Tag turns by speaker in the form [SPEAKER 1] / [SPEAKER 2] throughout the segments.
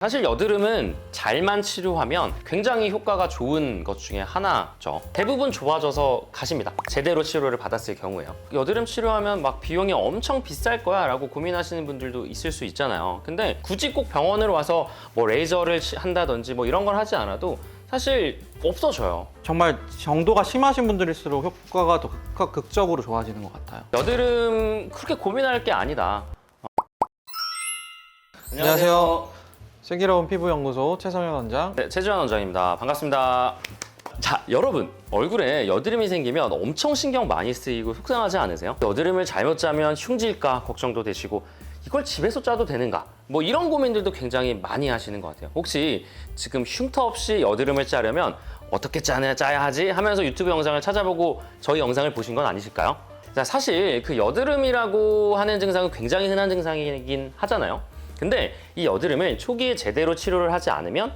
[SPEAKER 1] 사실 여드름은 잘만 치료하면 굉장히 효과가 좋은 것 중에 하나죠. 대부분 좋아져서 가십니다. 제대로 치료를 받았을 경우에요. 여드름 치료하면 막 비용이 엄청 비쌀 거야 라고 고민하시는 분들도 있을 수 있잖아요. 근데 굳이 꼭 병원을 와서 뭐 레이저를 한다든지 뭐 이런 걸 하지 않아도 사실 없어져요.
[SPEAKER 2] 정말 정도가 심하신 분들일수록 효과가 더 극적으로 좋아지는 것 같아요.
[SPEAKER 1] 여드름 그렇게 고민할 게 아니다.
[SPEAKER 2] 안녕하세요. 슬기로운 피부연구소 최성현 원장.
[SPEAKER 1] 네, 최지환 원장입니다. 반갑습니다. 자, 여러분 얼굴에 여드름이 생기면 엄청 신경 많이 쓰이고 속상하지 않으세요? 여드름을 잘못 짜면 흉질까 걱정도 되시고 이걸 집에서 짜도 되는가? 뭐 이런 고민들도 굉장히 많이 하시는 것 같아요. 혹시 지금 흉터 없이 여드름을 짜려면 어떻게 짜야 하지? 하면서 유튜브 영상을 찾아보고 저희 영상을 보신 건 아니실까요? 자, 사실 그 여드름이라고 하는 증상은 굉장히 흔한 증상이긴 하잖아요. 근데 이 여드름을 초기에 제대로 치료를 하지 않으면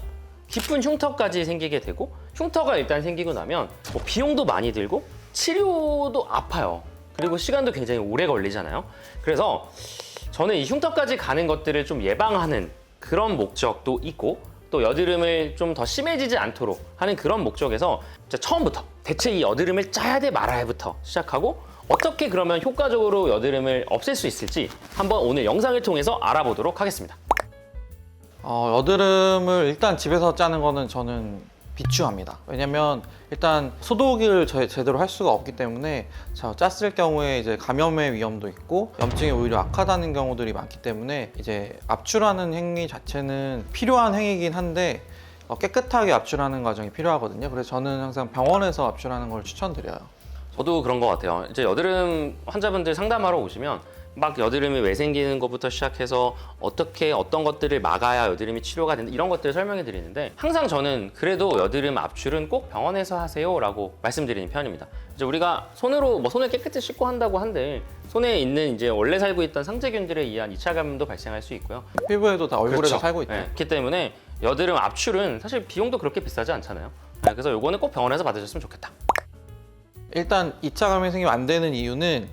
[SPEAKER 1] 깊은 흉터까지 생기게 되고, 흉터가 일단 생기고 나면 뭐 비용도 많이 들고 치료도 아파요. 그리고 시간도 굉장히 오래 걸리잖아요. 그래서 저는 이 흉터까지 가는 것들을 좀 예방하는 그런 목적도 있고, 또 여드름을 좀 더 심해지지 않도록 하는 그런 목적에서 처음부터 대체 이 여드름을 짜야 돼 말아야부터 시작하고, 어떻게 그러면 효과적으로 여드름을 없앨 수 있을지 한번 오늘 영상을 통해서 알아보도록 하겠습니다.
[SPEAKER 2] 여드름을 일단 집에서 짜는 거는 저는 비추합니다. 왜냐면 일단 소독을 제대로 할 수가 없기 때문에 짰을 경우에 이제 감염의 위험도 있고 염증이 오히려 악화되는 경우들이 많기 때문에 이제 압출하는 행위 자체는 필요한 행위이긴 한데 깨끗하게 압출하는 과정이 필요하거든요. 그래서 저는 항상 병원에서 압출하는 걸 추천드려요.
[SPEAKER 1] 저도 그런 것 같아요. 이제 여드름 환자분들 상담하러 오시면 막 여드름이 왜 생기는 것부터 시작해서 어떻게 어떤 것들을 막아야 여드름이 치료가 된다 이런 것들을 설명해 드리는데, 항상 저는 그래도 여드름 압출은 꼭 병원에서 하세요 라고 말씀드리는 편입니다. 이제 우리가 손을 깨끗이 씻고 한다고 한들 손에 있는 이제 원래 살고 있던 상세균들에 의한 2차 감염도 발생할 수 있고요.
[SPEAKER 2] 피부에도 다 얼굴에도
[SPEAKER 1] 그렇죠.
[SPEAKER 2] 살고 있죠.
[SPEAKER 1] 네, 그렇기 때문에 여드름 압출은 사실 비용도 그렇게 비싸지 않잖아요. 네, 그래서 요거는 꼭 병원에서 받으셨으면 좋겠다.
[SPEAKER 2] 일단 2차 감염이 생기면 안 되는 이유는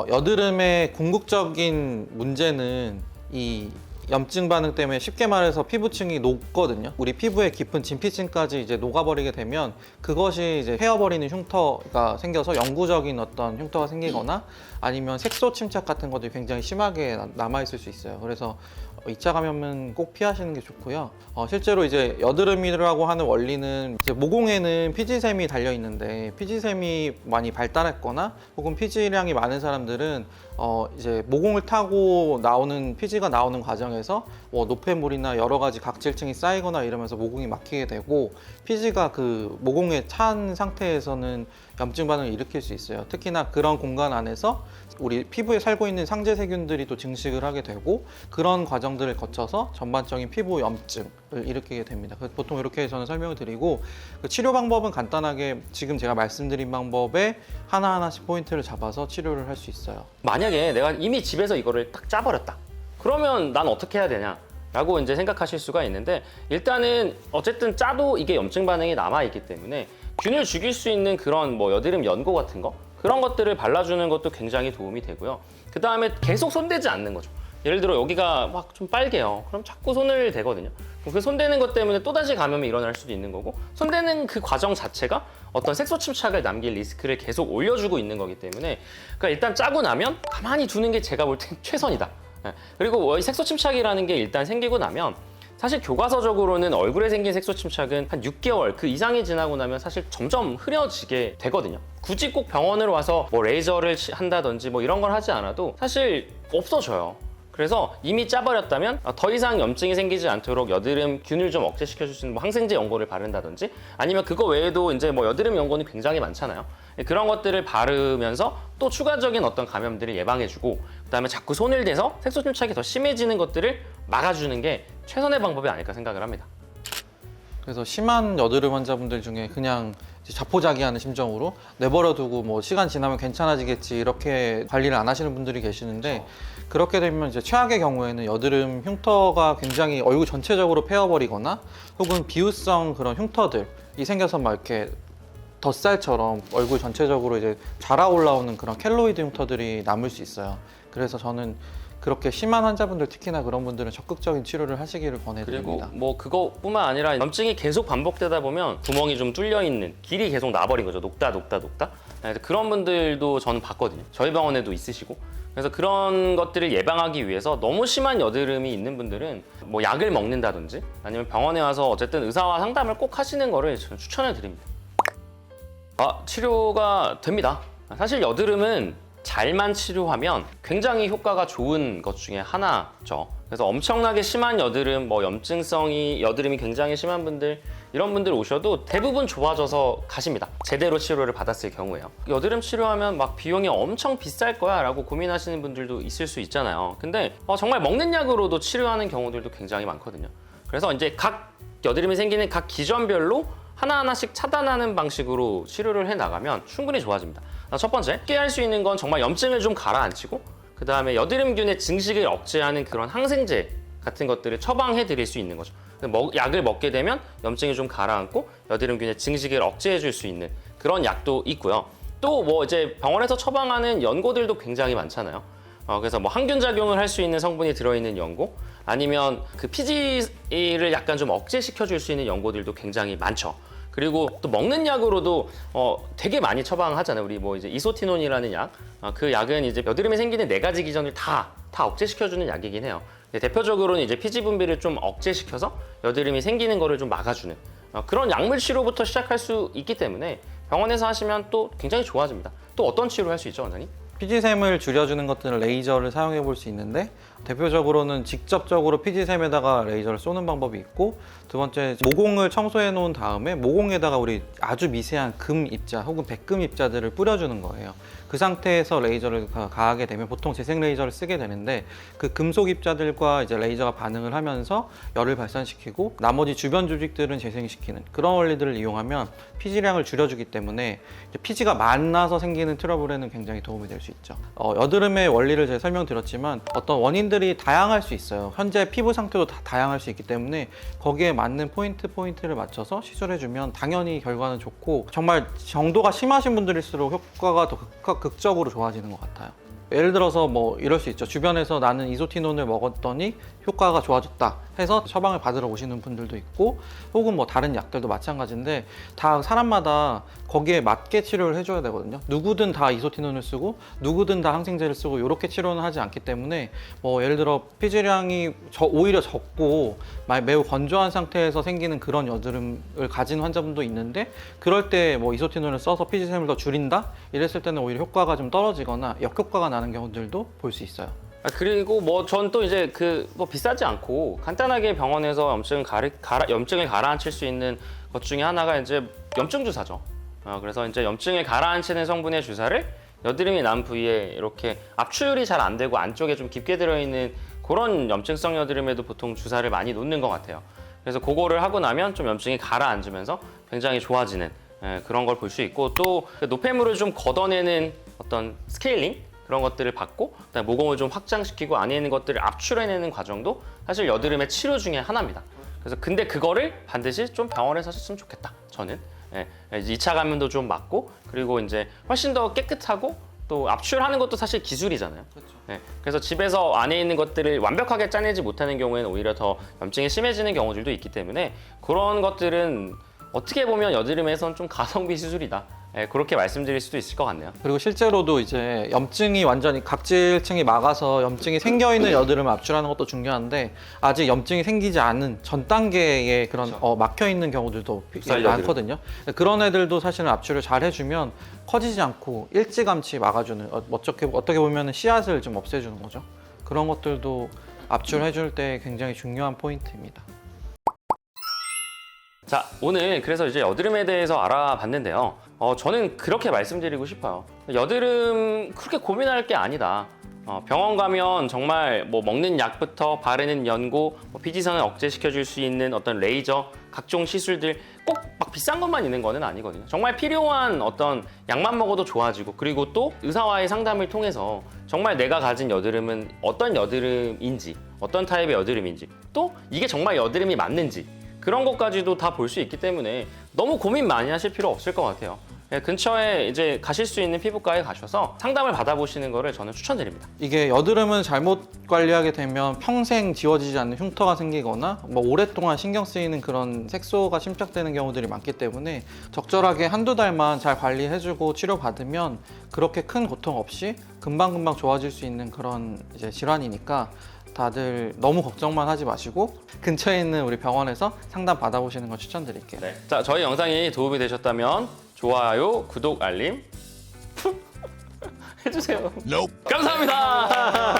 [SPEAKER 2] 여드름의 궁극적인 문제는 이 염증 반응 때문에 쉽게 말해서 피부층이 녹거든요. 우리 피부의 깊은 진피층까지 이제 녹아버리게 되면 그것이 이제 헤어버리는 흉터가 생겨서 영구적인 어떤 흉터가 생기거나 아니면 색소 침착 같은 것들이 굉장히 심하게 남아있을 수 있어요. 그래서 2차 감염은 꼭 피하시는 게 좋고요. 실제로 이제 여드름이라고 하는 원리는 이제 모공에는 피지샘이 달려 있는데, 피지샘이 많이 발달했거나 혹은 피지량이 많은 사람들은 이제 모공을 타고 나오는 피지가 나오는 과정에서 노폐물이나 여러 가지 각질층이 쌓이거나 이러면서 모공이 막히게 되고, 피지가 그 모공에 찬 상태에서는 염증 반응을 일으킬 수 있어요. 특히나 그런 공간 안에서 우리 피부에 살고 있는 상재세균들이 또 증식을 하게 되고, 그런 과정들을 거쳐서 전반적인 피부 염증을 일으키게 됩니다. 보통 이렇게 저는 설명을 드리고, 그 치료 방법은 간단하게 지금 제가 말씀드린 방법에 하나하나씩 포인트를 잡아서 치료를 할 수 있어요.
[SPEAKER 1] 만약에 내가 이미 집에서 이거를 딱 짜버렸다. 그러면 난 어떻게 해야 되냐? 라고 이제 생각하실 수가 있는데, 일단은 어쨌든 짜도 이게 염증 반응이 남아있기 때문에 균을 죽일 수 있는 그런 뭐 여드름 연고 같은 거, 그런 것들을 발라주는 것도 굉장히 도움이 되고요. 그 다음에 계속 손대지 않는 거죠. 예를 들어 여기가 막 좀 빨개요. 그럼 자꾸 손을 대거든요. 그 손대는 것 때문에 또다시 감염이 일어날 수도 있는 거고, 손대는 그 과정 자체가 어떤 색소 침착을 남길 리스크를 계속 올려주고 있는 거기 때문에, 그러니까 일단 짜고 나면 가만히 두는 게 제가 볼 땐 최선이다. 그리고 이 색소 침착이라는 게 일단 생기고 나면 사실 교과서적으로는 얼굴에 생긴 색소 침착은 한 6개월 그 이상이 지나고 나면 사실 점점 흐려지게 되거든요. 굳이 꼭 병원을 와서 뭐 레이저를 한다든지 뭐 이런 걸 하지 않아도 사실 없어져요. 그래서 이미 짜버렸다면 더 이상 염증이 생기지 않도록 여드름 균을 좀 억제시켜줄 수 있는 뭐 항생제 연고를 바른다든지, 아니면 그거 외에도 이제 뭐 여드름 연고는 굉장히 많잖아요. 그런 것들을 바르면서 또 추가적인 어떤 감염들을 예방해주고, 그다음에 자꾸 손을 대서 색소 침착이 더 심해지는 것들을 막아주는 게 최선의 방법이 아닐까 생각을 합니다.
[SPEAKER 2] 그래서 심한 여드름 환자분들 중에 그냥 자포자기하는 심정으로 내버려두고 뭐 시간 지나면 괜찮아지겠지 이렇게 관리를 안 하시는 분들이 계시는데, 그렇게 되면 이제 최악의 경우에는 여드름 흉터가 굉장히 얼굴 전체적으로 패어버리거나 혹은 비유성 그런 흉터들이 생겨서 막 이렇게 덧살처럼 얼굴 전체적으로 이제 자라 올라오는 그런 켈로이드 흉터들이 남을 수 있어요. 그래서 저는 그렇게 심한 환자분들 특히나 그런 분들은 적극적인 치료를 하시기를
[SPEAKER 1] 그리고
[SPEAKER 2] 권해드립니다.
[SPEAKER 1] 뭐 그거뿐만 아니라 염증이 계속 반복되다 보면 구멍이 좀 뚫려 있는 길이 계속 나버린 거죠. 녹다. 네, 그런 분들도 저는 봤거든요. 저희 병원에도 있으시고. 그래서 그런 것들을 예방하기 위해서 너무 심한 여드름이 있는 분들은 뭐 약을 먹는다든지 아니면 병원에 와서 어쨌든 의사와 상담을 꼭 하시는 거를 저는 추천을 드립니다. 치료가 됩니다. 사실 여드름은 잘만 치료하면 굉장히 효과가 좋은 것 중에 하나죠. 그래서 엄청나게 심한 여드름, 뭐 염증성이 여드름이 굉장히 심한 분들 이런 분들 오셔도 대부분 좋아져서 가십니다. 제대로 치료를 받았을 경우에요. 여드름 치료하면 막 비용이 엄청 비쌀 거야 라고 고민하시는 분들도 있을 수 있잖아요. 근데 정말 먹는 약으로도 치료하는 경우들도 굉장히 많거든요. 그래서 이제 각 여드름이 생기는 각 기전별로 하나하나씩 차단하는 방식으로 치료를 해 나가면 충분히 좋아집니다. 첫 번째, 쉽게 할 수 있는 건 정말 염증을 좀 가라앉히고 그 다음에 여드름균의 증식을 억제하는 그런 항생제 같은 것들을 처방해 드릴 수 있는 거죠. 약을 먹게 되면 염증이 좀 가라앉고 여드름균의 증식을 억제해 줄 수 있는 그런 약도 있고요. 또 뭐 이제 병원에서 처방하는 연고들도 굉장히 많잖아요. 그래서 뭐 항균 작용을 할 수 있는 성분이 들어있는 연고 아니면 그 피지를 약간 좀 억제시켜 줄 수 있는 연고들도 굉장히 많죠. 그리고 또 먹는 약으로도 되게 많이 처방하잖아요. 우리 뭐 이제 이소티논이라는 약, 그 약은 이제 여드름이 생기는 4가지 기전을 다 억제시켜주는 약이긴 해요. 대표적으로는 이제 피지 분비를 좀 억제시켜서 여드름이 생기는 거를 좀 막아주는 그런 약물 치료부터 시작할 수 있기 때문에 병원에서 하시면 또 굉장히 좋아집니다. 또 어떤 치료를 할 수 있죠, 원장님?
[SPEAKER 2] 피지샘을 줄여주는 것들은 레이저를 사용해 볼 수 있는데 대표적으로는 직접적으로 피지샘에다가 레이저를 쏘는 방법이 있고 두 번째 모공을 청소해 놓은 다음에 모공에다가 우리 아주 미세한 금 입자 혹은 백금 입자들을 뿌려주는 거예요. 그 상태에서 레이저를 가하게 되면 보통 재생 레이저를 쓰게 되는데 그 금속 입자들과 이제 레이저가 반응을 하면서 열을 발산시키고 나머지 주변 조직들은 재생시키는 그런 원리들을 이용하면 피지량을 줄여주기 때문에 이제 피지가 많아서 생기는 트러블에는 굉장히 도움이 될 수 있죠. 여드름의 원리를 제가 설명드렸지만 어떤 원인들이 다양할 수 있어요. 현재 피부 상태도 다 다양할 수 있기 때문에 거기에 맞는 포인트를 맞춰서 시술해주면 당연히 결과는 좋고 정말 정도가 심하신 분들일수록 효과가 더 극적으로 좋아지는 것 같아요. 예를 들어서 뭐 이럴 수 있죠. 주변에서 나는 이소티논을 먹었더니 효과가 좋아졌다 해서 처방을 받으러 오시는 분들도 있고 혹은 뭐 다른 약들도 마찬가지인데 다 사람마다 거기에 맞게 치료를 해줘야 되거든요. 누구든 다 이소티논을 쓰고 누구든 다 항생제를 쓰고 이렇게 치료는 하지 않기 때문에 뭐 예를 들어 피지량이 오히려 적고 매우 건조한 상태에서 생기는 그런 여드름을 가진 환자분도 있는데 그럴 때 뭐 이소티논을 써서 피지샘을 더 줄인다? 이랬을 때는 오히려 효과가 좀 떨어지거나 역효과가 나는 경우들도 볼 수 있어요.
[SPEAKER 1] 그리고 뭐 전 또 이제 뭐 비싸지 않고 간단하게 병원에서 염증을 가라앉힐 수 있는 것 중에 하나가 이제 염증 주사죠. 그래서 이제 염증을 가라앉히는 성분의 주사를 여드름이 난 부위에 이렇게 압출이 잘 안 되고 안쪽에 좀 깊게 들어있는 그런 염증성 여드름에도 보통 주사를 많이 놓는 것 같아요. 그래서 그거를 하고 나면 좀 염증이 가라앉으면서 굉장히 좋아지는 그런 걸 볼 수 있고 또 노폐물을 좀 걷어내는 어떤 스케일링 그런 것들을 받고 그다음에 모공을 좀 확장시키고 안에 있는 것들을 압출해내는 과정도 사실 여드름의 치료 중에 하나입니다. 그래서 근데 그거를 반드시 좀 병원에서 하셨으면 좋겠다. 저는 2차 감염도 좀 막고 그리고 이제 훨씬 더 깨끗하고 또 압출하는 것도 사실 기술이잖아요. 그렇죠. 그래서 집에서 안에 있는 것들을 완벽하게 짜내지 못하는 경우에는 오히려 더 염증이 심해지는 경우들도 있기 때문에 그런 것들은 어떻게 보면 여드름에선 좀 가성비 수술이다. 그렇게 말씀드릴 수도 있을 것 같네요.
[SPEAKER 2] 그리고 실제로도 이제 염증이 완전히 각질층이 막아서 염증이 생겨 있는 여드름을 압출하는 것도 중요한데 아직 염증이 생기지 않은 전 단계의 그런 막혀 있는 경우들도 많거든요. 그런 애들도 사실은 압출을 잘 해주면 커지지 않고 일찌감치 막아주는 어떻게 보면 씨앗을 좀 없애주는 거죠. 그런 것들도 압출해줄 때 굉장히 중요한 포인트입니다.
[SPEAKER 1] 자, 오늘 그래서 이제 여드름에 대해서 알아봤는데요. 저는 그렇게 말씀드리고 싶어요. 여드름 그렇게 고민할 게 아니다. 병원 가면 정말 뭐 먹는 약부터 바르는 연고, 피지선을 억제시켜 줄 수 있는 어떤 레이저, 각종 시술들 꼭 막 비싼 것만 있는 거는 아니거든요. 정말 필요한 어떤 약만 먹어도 좋아지고 그리고 또 의사와의 상담을 통해서 정말 내가 가진 여드름은 어떤 여드름인지, 어떤 타입의 여드름인지, 또 이게 정말 여드름이 맞는지 그런 것까지도 다 볼 수 있기 때문에 너무 고민 많이 하실 필요 없을 것 같아요. 근처에 이제 가실 수 있는 피부과에 가셔서 상담을 받아보시는 거를 저는 추천드립니다.
[SPEAKER 2] 이게 여드름은 잘못 관리하게 되면 평생 지워지지 않는 흉터가 생기거나 뭐 오랫동안 신경 쓰이는 그런 색소가 침착되는 경우들이 많기 때문에 적절하게 한두 달만 잘 관리해주고 치료받으면 그렇게 큰 고통 없이 금방금방 좋아질 수 있는 그런 이제 질환이니까 다들 너무 걱정만 하지 마시고 근처에 있는 우리 병원에서 상담 받아보시는 걸 추천드릴게요.
[SPEAKER 1] 네. 자, 저희 영상이 도움이 되셨다면 좋아요, 구독, 알림 해주세요. 감사합니다.